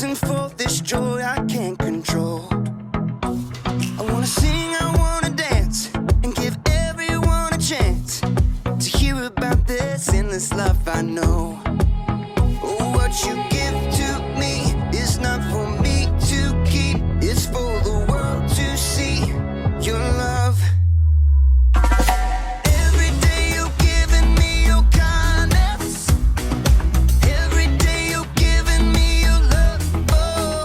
reason for this joy I can't control. I wanna sing, I wanna dance, and give everyone a chance to hear about this endless love I know. Oh, what you give to me is not for me to keep, it's for the world to see your love. Every day you're giving me your kindness, every day you're giving me your love. Oh,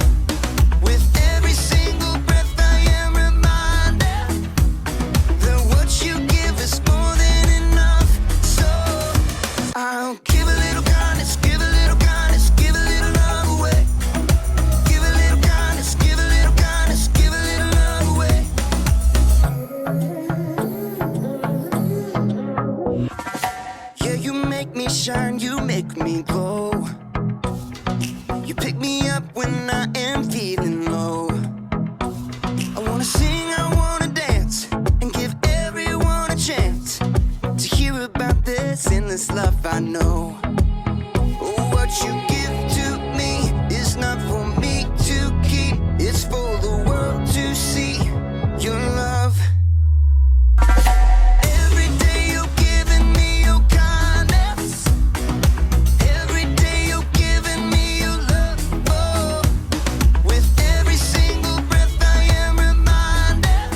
with every single breath I am reminded that what you give is more than enough. So I'll give a little kindness, give a little kindness, give a little love away. Give a little kindness, give a little kindness, give a little love away. Yeah, you make me shine, you make me glow. You pick me up when I am feeling low. I wanna sing, I wanna dance, and give everyone a chance to hear about this endless love I know. Oh, what you give to me is not for me to keep, it's for the world to see your love. Every day you're giving me your kindness, every day you're giving me your love. Oh, with every single breath I am reminded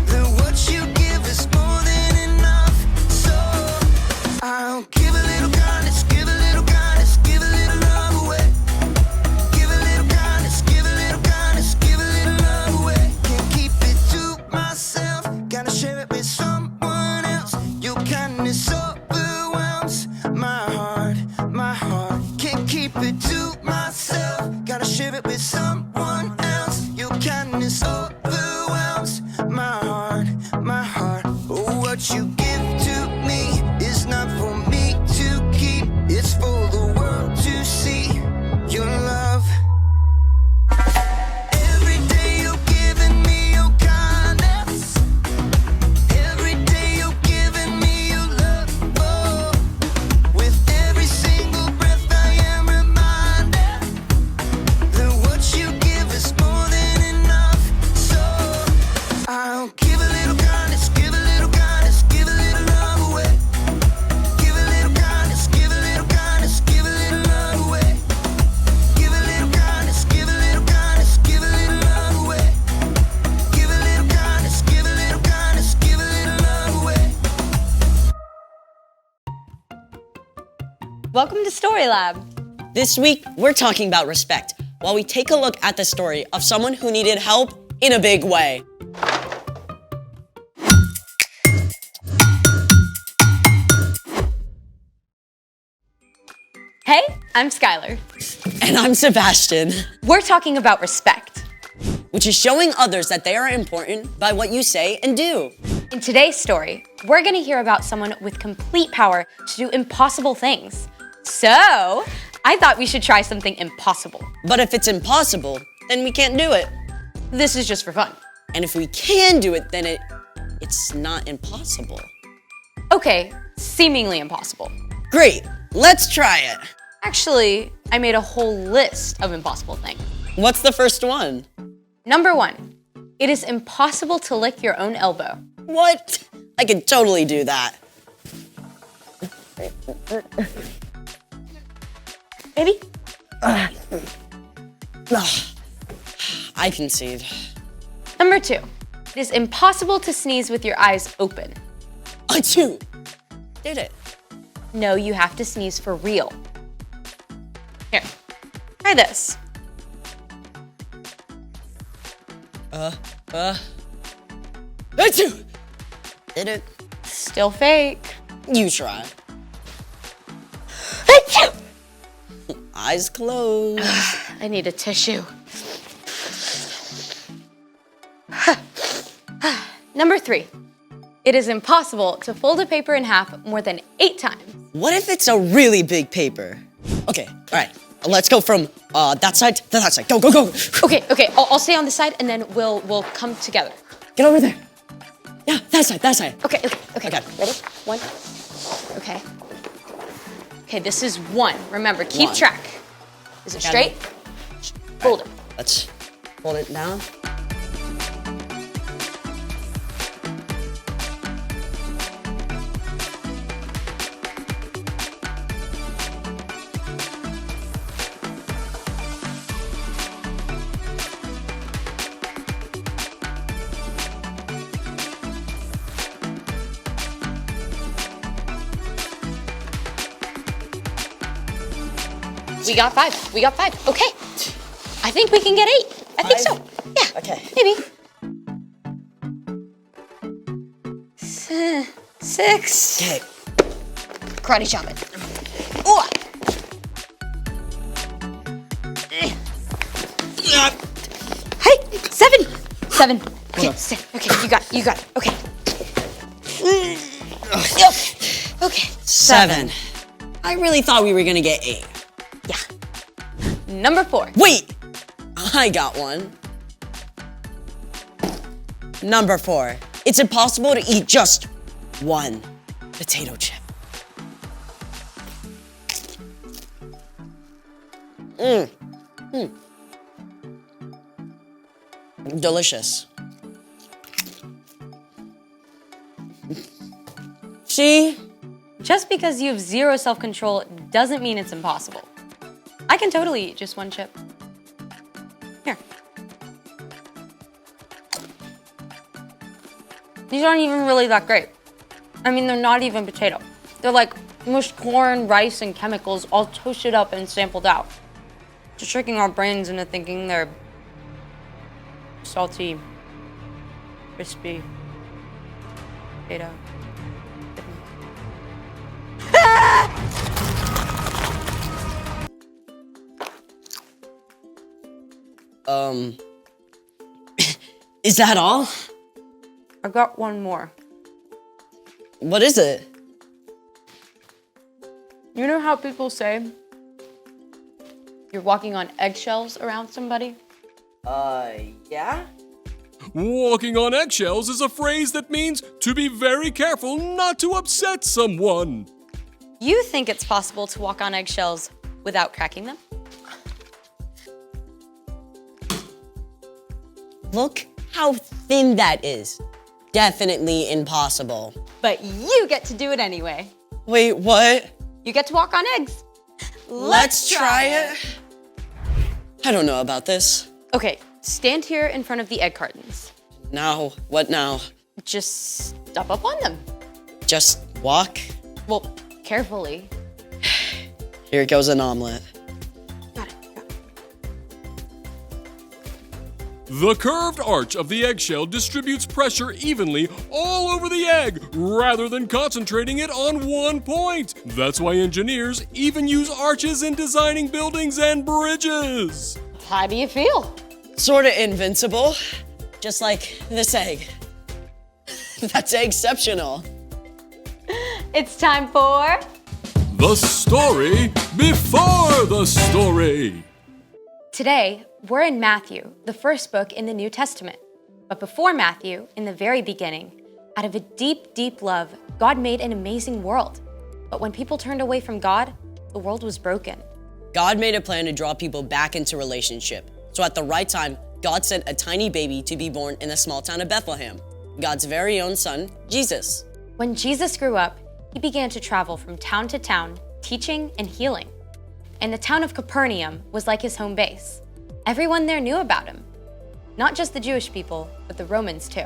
that what you give is more than enough. So I'll give a little kindness, give a little kindness, give a little love away. Give a little kindness, give a little kindness, give a little love away. Can't keep it to myself, gotta share it with someone else. Your kindness overwhelms my heart, my heart. Can't keep it to myself, gotta share it with someone else. Your kindness overwhelms my heart, my heart. Oh, what you give to me is not for me to keep, it's for the world to see your love. Every day you're giving me your kindness, every day you're giving me your love. Oh, with every single breath I am reminded that what you give is more than enough. So I'll give a little kindness, give a little kindness, give a little love away. Give a little kindness, give a little kindness, give a little love away. Give a little kindness, give a little kindness, give a little love away. Give a little kindness, give a little kindness, give a little love away. Welcome to Story Lab. This week, we're talking about respect, while we take a look at the story of someone who needed help in a big way. Hey, I'm Skylar. And I'm Sebastian, We're talking about respect. which is showing others that they are important by what you say and do. In today's story, we're gonna hear about someone with complete power to do impossible things. So, I thought we should try something impossible. But if it's impossible, then we can't do it. This is just for fun. And if we can do it, then it's not impossible. Okay, seemingly impossible. Great, let's try it. Actually, I made a whole list of impossible things. What's the first one? Number 1, it is impossible to lick your own elbow. What? I could totally do that. Ready? I concede. Number 2, it is impossible to sneeze with your eyes open. I too did it. No, you have to sneeze for real. Here, try this. I too did it. Still fake. You try. Eyes closed. I need a tissue. Number 3, it is impossible to fold a paper in half more than 8 times. What if it's a really big paper? Okay, all right. Let's go from that side to that side. Go, go, go. Okay, I'll stay on this side and then we'll come together. Get over there. Yeah, that side, that side. Okay. Okay. Ready? 1. Okay. Okay, this is 1. Remember, keep 1. track. Is it Got it. straight? Fold it. Let's fold it down. We got 5. We got 5. Okay. I think we can get 8. I think so. Yeah. Okay. Maybe. 6. Okay. Karate chop it. Ooh. Hey, 7. 7. Okay, okay, you got it. Okay. Okay. 7. I really thought we were gonna get 8. Yeah. Number 4. Wait! I got one. Number 4. It's impossible to eat just one potato chip. Delicious. See? Just because you have 0 self-control doesn't mean it's impossible. I can totally eat just one chip. Here. These aren't even really that great. I mean, they're not even potato. They're like mushed corn, rice, and chemicals all toasted up and sampled out. Just tricking our brains into thinking they're salty, crispy potato. Is that all? I got one more. What is it? You know how people say you're walking on eggshells around somebody? Yeah? Walking on eggshells is a phrase that means to be very careful not to upset someone. You think it's possible to walk on eggshells without cracking them? Look how thin that is. Definitely impossible. But you get to do it anyway. Wait, what? You get to walk on eggs. Let's try it. I don't know about this. Okay, stand here in front of the egg cartons. Now, what now? Just step up on them. Just walk? Well, carefully. Here goes an omelet. Got it. The curved arch of the eggshell distributes pressure evenly all over the egg rather than concentrating it on one point. That's why engineers even use arches in designing buildings and bridges. How do you feel? Sorta invincible. Just like this egg. That's exceptional. It's time for... The story before the story. Today, we're in Matthew, the first book in the New Testament. But before Matthew, in the very beginning, out of a deep, deep love, God made an amazing world. But when people turned away from God, the world was broken. God made a plan to draw people back into relationship. So at the right time, God sent a tiny baby to be born in the small town of Bethlehem, God's very own son, Jesus. When Jesus grew up, he began to travel from town to town, teaching and healing. And the town of Capernaum was like his home base. Everyone there knew about him. Not just the Jewish people, but the Romans too.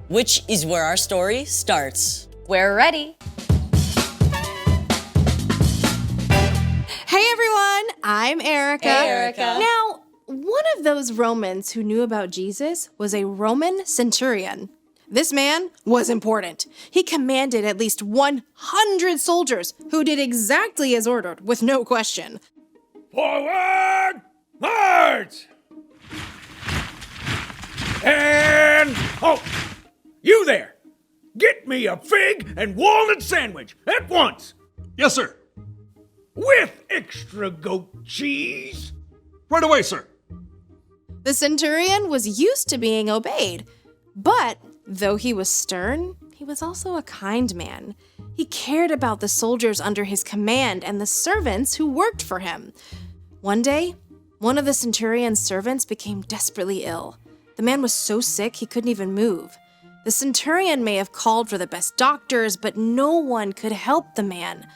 Which is where our story starts. We're ready. Hey everyone, I'm Erica. Hey, Erica. Now, one of those Romans who knew about Jesus was a Roman centurion. This man was important. He commanded at least 100 soldiers who did exactly as ordered with no question. Forward! March! And halt! You there! Get me a fig and walnut sandwich at once! Yes, sir. With extra goat cheese! Right away, sir. The centurion was used to being obeyed, but though he was stern, he was also a kind man. He cared about the soldiers under his command and the servants who worked for him. One day, One of the centurion's servants became desperately ill. The man was so sick he couldn't even move. The centurion may have called for the best doctors, but no one could help the man.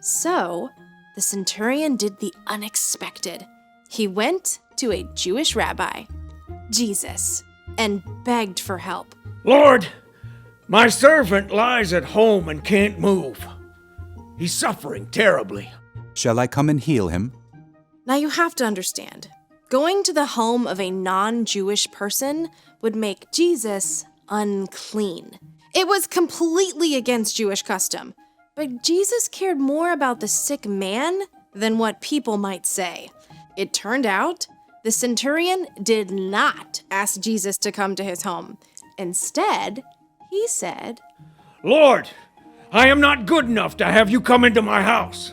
So, the centurion did the unexpected. He went to a Jewish rabbi, Jesus, and begged for help. Lord, my servant lies at home and can't move. He's suffering terribly. Shall I come and heal him? Now you have to understand, going to the home of a non-Jewish person would make Jesus unclean. It was completely against Jewish custom, but Jesus cared more about the sick man than what people might say. It turned out the centurion did not ask Jesus to come to his home. Instead, he said, Lord, I am not good enough to have you come into my house.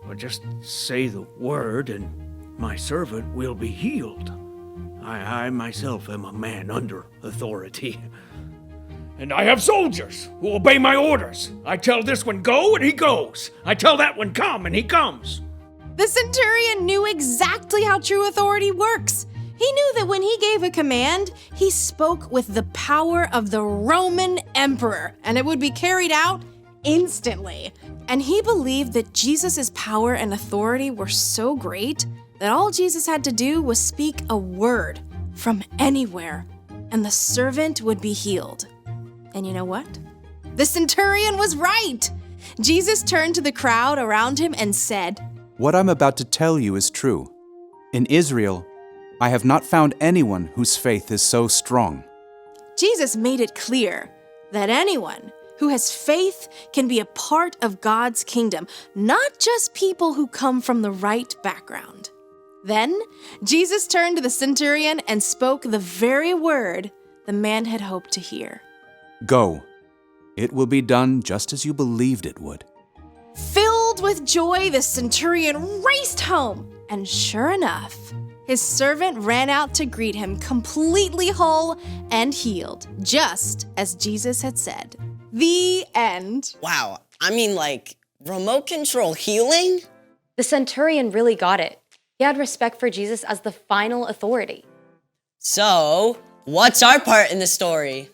But just say the word and my servant will be healed. I myself am a man under authority. And I have soldiers who obey my orders. I tell this one go and he goes. I tell that one come and he comes. The centurion knew exactly how true authority works. He knew that when he gave a command, he spoke with the power of the Roman emperor, and it would be carried out instantly. And he believed that Jesus' power and authority were so great that all Jesus had to do was speak a word from anywhere, and the servant would be healed. And you know what? The centurion was right. Jesus turned to the crowd around him and said, What I'm about to tell you is true. In Israel, I have not found anyone whose faith is so strong. Jesus made it clear that anyone who has faith can be a part of God's kingdom, not just people who come from the right background. Then, Jesus turned to the centurion and spoke the very word the man had hoped to hear. Go. It will be done just as you believed it would. Filled with joy, the centurion raced home, and sure enough, his servant ran out to greet him completely whole and healed, just as Jesus had said. The end. Wow, I mean, like, remote control healing? The centurion really got it. He had respect for Jesus as the final authority. So, what's our part in the story?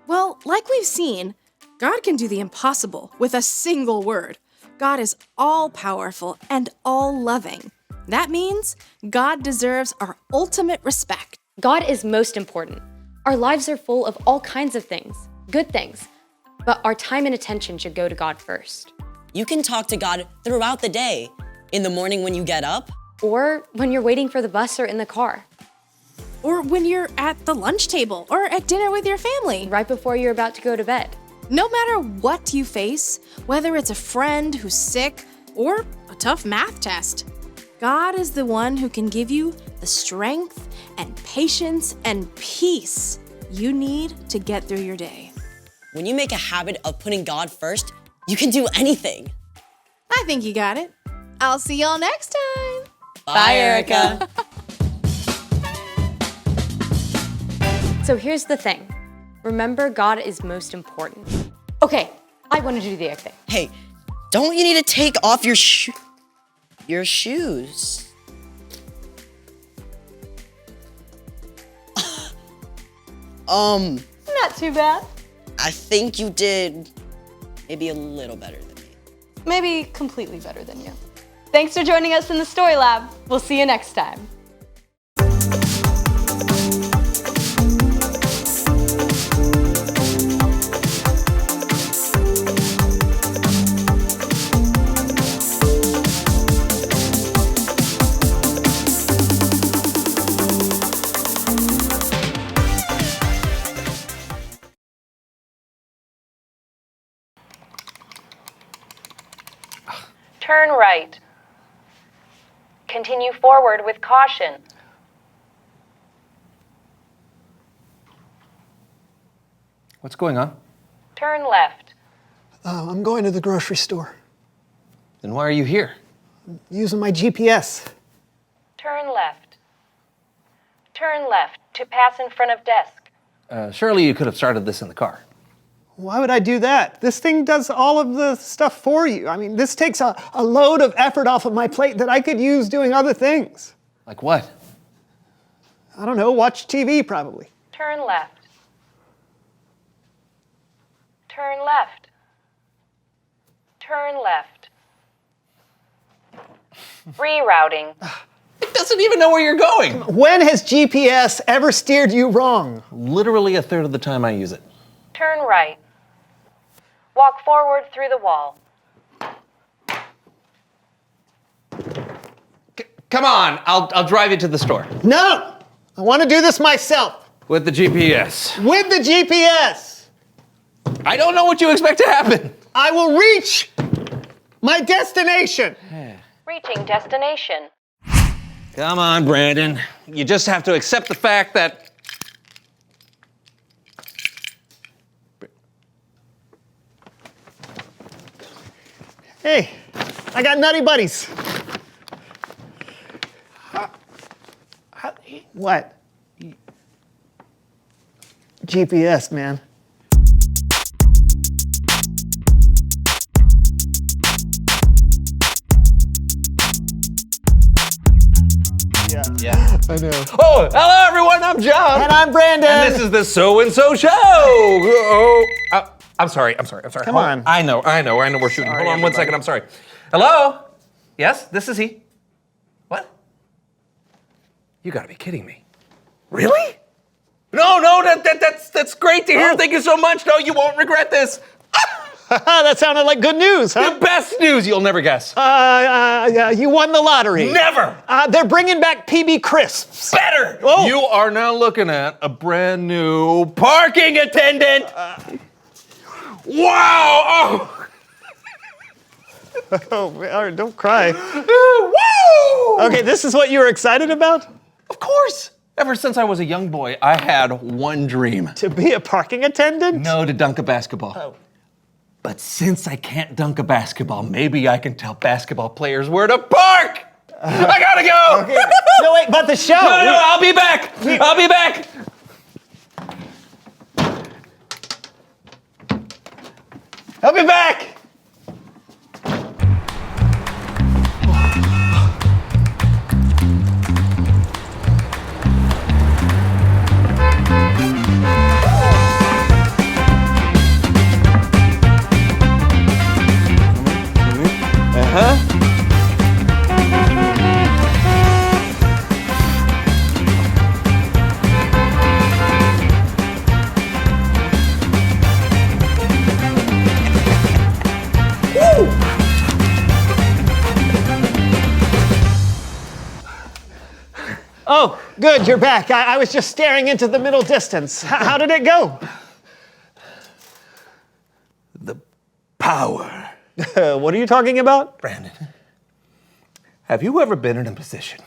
Well, like we've seen, God can do the impossible with a single word. God is all-powerful and all-loving. That means God deserves our ultimate respect. God is most important. Our lives are full of all kinds of things, good things, but our time and attention should go to God first. You can talk to God throughout the day. In the morning when you get up, Or when you're waiting for the bus or in the car, Or when you're at the lunch table or at dinner with your family. right before you're about to go to bed. No matter what you face, whether it's a friend who's sick or a tough math test, God is the one who can give you the strength and patience and peace you need to get through your day. when you make a habit of putting God first, you can do anything. I think you got it. I'll see y'all next time. Bye, Erica. So here's the thing. Remember, God is most important. Okay, I want to do the egg thing. Hey, don't you need to take off your shoes? Not too bad. I think you did maybe a little better than me. Maybe completely better than you. Thanks for joining us in the Story Lab. We'll see you next time. Turn right. Continue forward with caution. What's going on? Turn left. I'm going to the grocery store. Then why are you here? Using my GPS. Turn left. Turn left to pass in front of desk. Surely you could have started this in the car. Why would I do that? This thing does all of the stuff for you. I mean, this takes a load of effort off of my plate that I could use doing other things. Like what? I don't know, watch TV probably. Turn left. Turn left. Turn left. Rerouting. It doesn't even know where you're going. When has GPS ever steered you wrong? Literally a third of the time I use it. Turn right. Walk forward through the wall. Come on, I'll drive you to the store. No! I want to do this myself. With the GPS. With the GPS! I don't know what you expect to happen. I will reach my destination. Reaching destination. Come on, Brandon. You just have to accept the fact that... Hey, I got nutty buddies. What? GPS, man. Yeah. I know. Oh, hello everyone, I'm John. And I'm Brandon. And this is the So-and-So Show. Oh, I'm sorry. Come Hold on. I know we're shooting. Sorry, Hold on 1 second, I'm sorry. Hello? Yes, this is he. What? You gotta be kidding me. Really? No, that's great to hear. Oh. Thank you so much. No, you won't regret this. That sounded like good news, huh? The best news you'll never guess. You won the lottery. Never. They're bringing back PB Crisps. Better. Oh. You are now looking at a brand new parking attendant. Wow. Oh, don't cry. Woo! Okay, this is what you were excited about? Of course. Ever since I was a young boy, I had one dream. To be a parking attendant? No, to dunk a basketball. Oh. But since I can't dunk a basketball, maybe I can tell basketball players where to park. I gotta go. Okay. No, wait, but the show. No, I'll be back. I'll be back. I'll be back. Oh, good, you're back. I was just staring into the middle distance. How did it go? The power. What are you talking about? Brandon, have you ever been in a position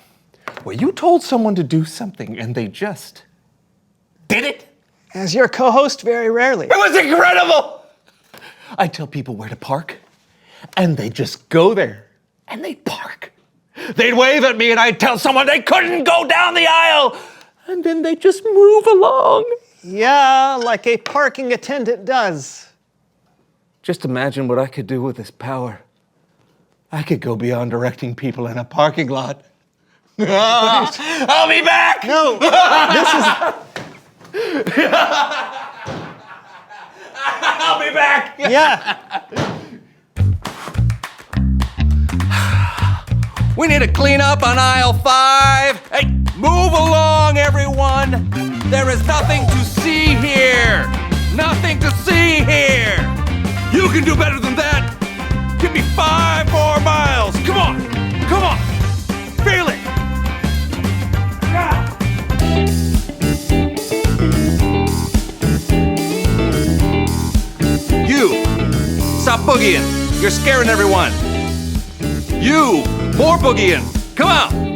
where you told someone to do something and they just did it? As your co-host, very rarely. It was incredible! I tell people where to park, and they just go there, and they'd park. They'd wave at me, and I'd tell someone they couldn't go down the aisle, and then they'd just move along. Yeah, like a parking attendant does. Just imagine what I could do with this power. I could go beyond directing people in a parking lot. I'll be back! No, this is... I'll be back! Yeah. We need to clean up on aisle 5. Hey, move along, everyone. There is nothing to see here. Nothing to see here. You can do better than that. Give me 5 more miles. Come on. Come on. Feel it. You, stop boogieing. You're scaring everyone. You, more boogieing. Come on.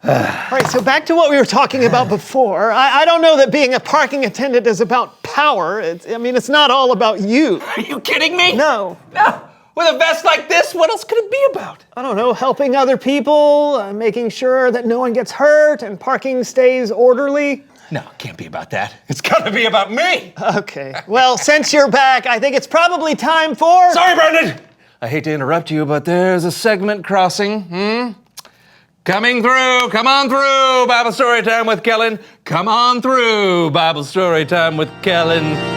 All right, so back to what we were talking about before. I don't know that being a parking attendant is about power. It's not all about you. Are you kidding me? No. No. With a vest like this, what else could it be about? I don't know, helping other people, making sure that no one gets hurt and parking stays orderly. No, it can't be about that. It's gotta be about me! Okay, well, since you're back, I think it's probably time for... Sorry, Brendan! I hate to interrupt you, but there's a segment crossing, Coming through, come on through, Bible story time with Kellen. Come on through, Bible story time with Kellen.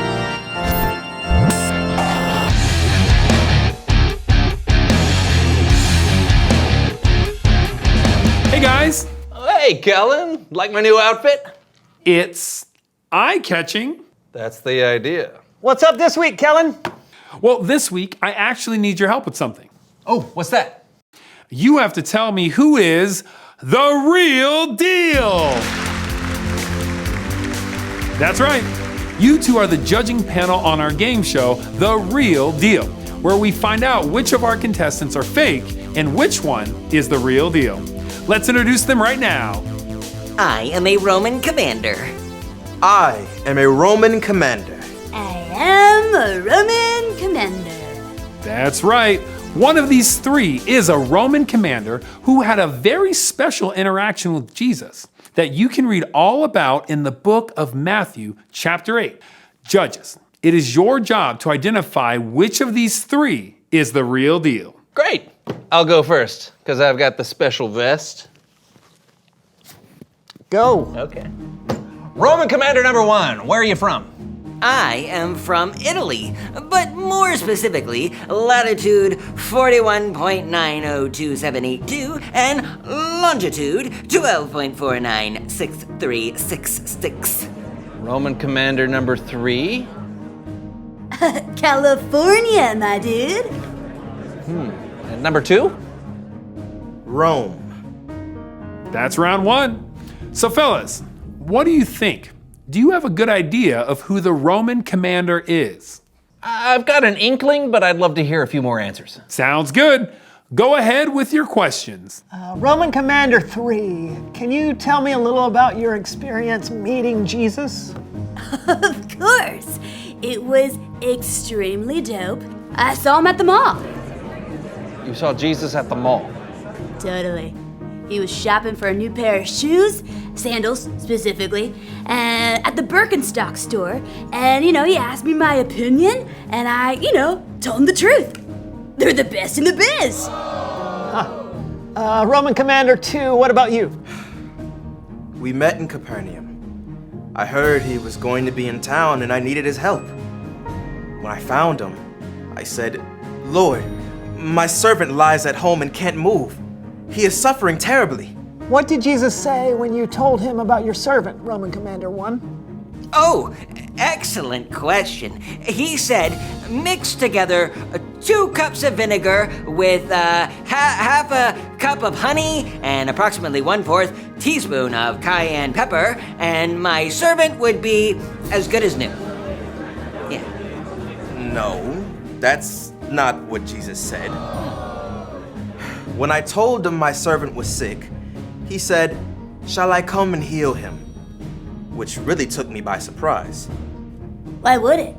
Hey guys, Hey, Kellen, like my new outfit? it's eye-catching. That's the idea. What's up this week, Kellen? Well, this week I actually need your help with something. Oh, what's that? You have to tell me who is the real deal. That's right. You two are the judging panel on our game show, The Real Deal, where we find out which of our contestants are fake and which one is the real deal. Let's introduce them right now. I am a Roman commander. I am a Roman commander. I am a Roman commander. That's right. One of these three is a Roman commander who had a very special interaction with Jesus that you can read all about in the book of Matthew, chapter 8. Judges, it is your job to identify which of these three is the real deal. Great. I'll go first, because I've got the special vest. Go. Okay. Roman commander number 1, where are you from? I am from Italy, but more specifically, latitude 41.902782 and longitude 12.496366. Roman commander number 3. California, my dude. And number 2? Rome. That's round one. So fellas, what do you think? Do you have a good idea of who the Roman commander is? I've got an inkling, but I'd love to hear a few more answers. Sounds good. Go ahead with your questions. Roman Commander 3, can you tell me a little about your experience meeting Jesus? Of course. It was extremely dope. I saw him at the mall. You saw Jesus at the mall. Totally. He was shopping for a new pair of shoes, sandals specifically, and at the Birkenstock store. And, he asked me my opinion, and I, told him the truth. They're the best in the biz. Roman Commander 2, what about you? We met in Capernaum. I heard he was going to be in town and I needed his help. When I found him, I said, "Lord, my servant lies at home and can't move. He is suffering terribly." What did Jesus say when you told him about your servant, Roman Commander 1? Oh, excellent question. He said, mix together 2 cups of vinegar with half a cup of honey and approximately 1/4 teaspoon of cayenne pepper, and my servant would be as good as new. Yeah. No, that's not what Jesus said. When I told him my servant was sick, he said, "Shall I come and heal him?" Which really took me by surprise. Why would it?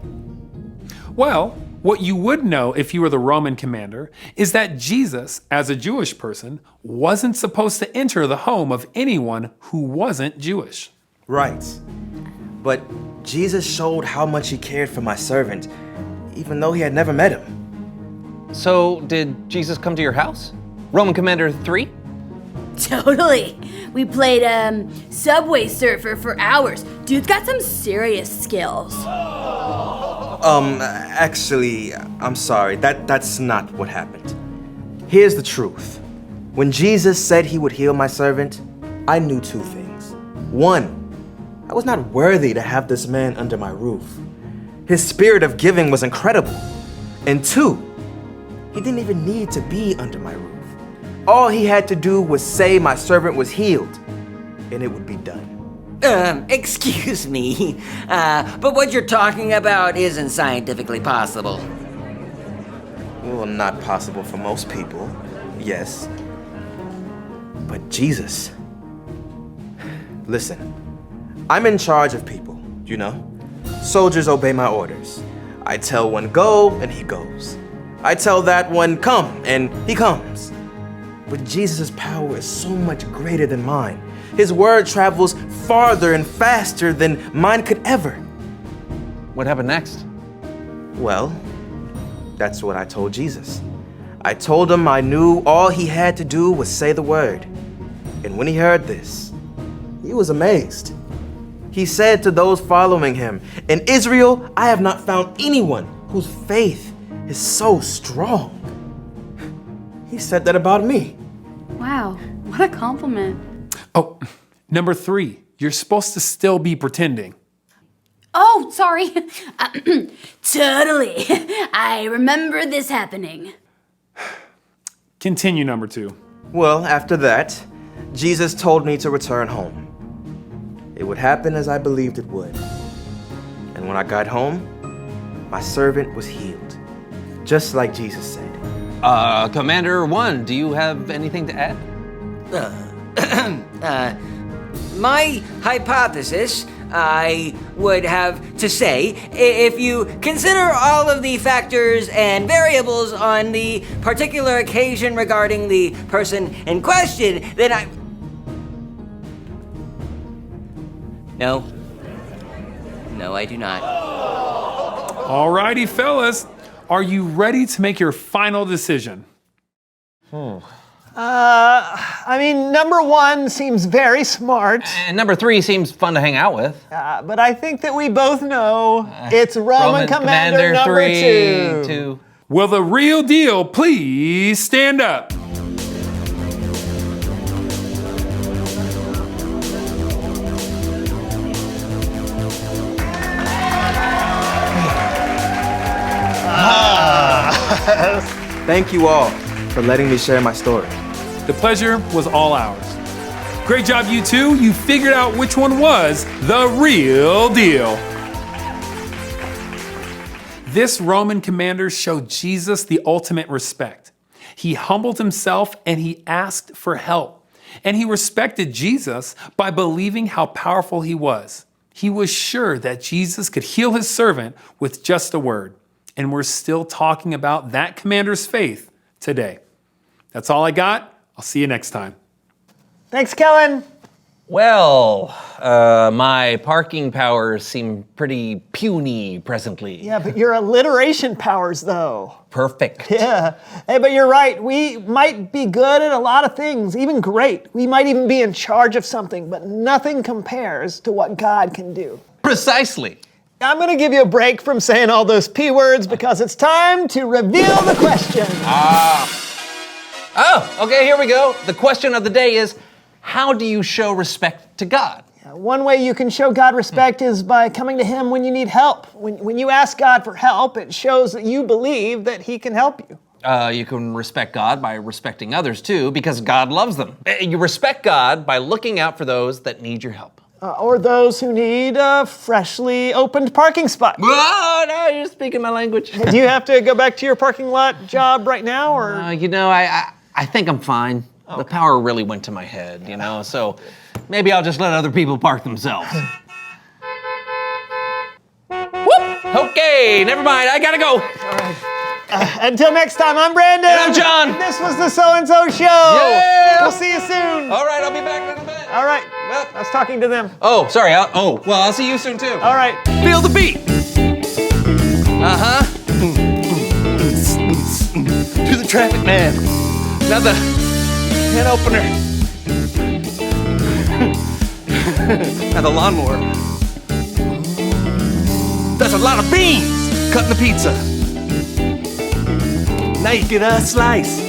Well, what you would know if you were the Roman commander is that Jesus, as a Jewish person, wasn't supposed to enter the home of anyone who wasn't Jewish. Right. But Jesus showed how much he cared for my servant, even though he had never met him. So, did Jesus come to your house? Roman Commander 3? Totally. We played Subway Surfer for hours. Dude's got some serious skills. Actually, I'm sorry. That's not what happened. Here's the truth. When Jesus said he would heal my servant, I knew 2 things. 1, I was not worthy to have this man under my roof. His spirit of giving was incredible. And 2, he didn't even need to be under my roof. All he had to do was say my servant was healed, and it would be done. Excuse me, but what you're talking about isn't scientifically possible. Well, not possible for most people, yes. But Jesus. Listen, I'm in charge of people, Soldiers obey my orders. I tell one go, and he goes. I tell that one, come, and he comes. But Jesus' power is so much greater than mine. His word travels farther and faster than mine could ever. What happened next? Well, that's what I told Jesus. I told him I knew all he had to do was say the word. And when he heard this, he was amazed. He said to those following him, "In Israel, I have not found anyone whose faith is so strong." He said that about me. Wow, what a compliment. Oh, number 3, you're supposed to still be pretending. Oh, sorry. Totally. I remember this happening. Continue, number 2. Well, after that, Jesus told me to return home. It would happen as I believed it would. And when I got home, my servant was healed, just like Jesus said. Commander 1, do you have anything to add? My hypothesis, I would have to say, if you consider all of the factors and variables on the particular occasion regarding the person in question, then No, I do not. Alrighty, fellas. Are you ready to make your final decision? I mean, number 1 seems very smart. And number 3 seems fun to hang out with. But I think that we both know it's Roman Commander number 2. Will the real deal please stand up? Thank you all for letting me share my story. The pleasure was all ours. Great job, you two. You figured out which one was the real deal. This Roman commander showed Jesus the ultimate respect. He humbled himself and he asked for help. And he respected Jesus by believing how powerful he was. He was sure that Jesus could heal his servant with just a word. And we're still talking about that commander's faith today. That's all I got. I'll see you next time. Thanks, Kellen. Well, my parking powers seem pretty puny presently. Yeah, but your alliteration powers, though. Perfect. Yeah. Hey, but you're right. We might be good at a lot of things, even great. We might even be in charge of something, but nothing compares to what God can do. Precisely. I'm going to give you a break from saying all those P words because it's time to reveal the question. Oh, okay, here we go. The question of the day is, how do you show respect to God? One way you can show God respect is by coming to Him when you need help. When you ask God for help, it shows that you believe that He can help you. You can respect God by respecting others too, because God loves them. You respect God by looking out for those that need your help. Or those who need a freshly opened parking spot. Oh, no, you're speaking my language. Do you have to go back to your parking lot job right now, or? I think I'm fine. Okay. The power really went to my head, so maybe I'll just let other people park themselves. Whoop! Okay, never mind, I gotta go. All right. Until next time, I'm Brandon. And I'm John. This was the So-and-So Show. Yeah. We'll see you soon. All right, I'll be back in a bit. All right. Well, I was talking to them. Oh, sorry. I'll see you soon too. All right. Feel the beat. Uh-huh. To the traffic man. Now the can opener. Now the lawnmower. That's a lot of beans cutting the pizza. Now you get a slice.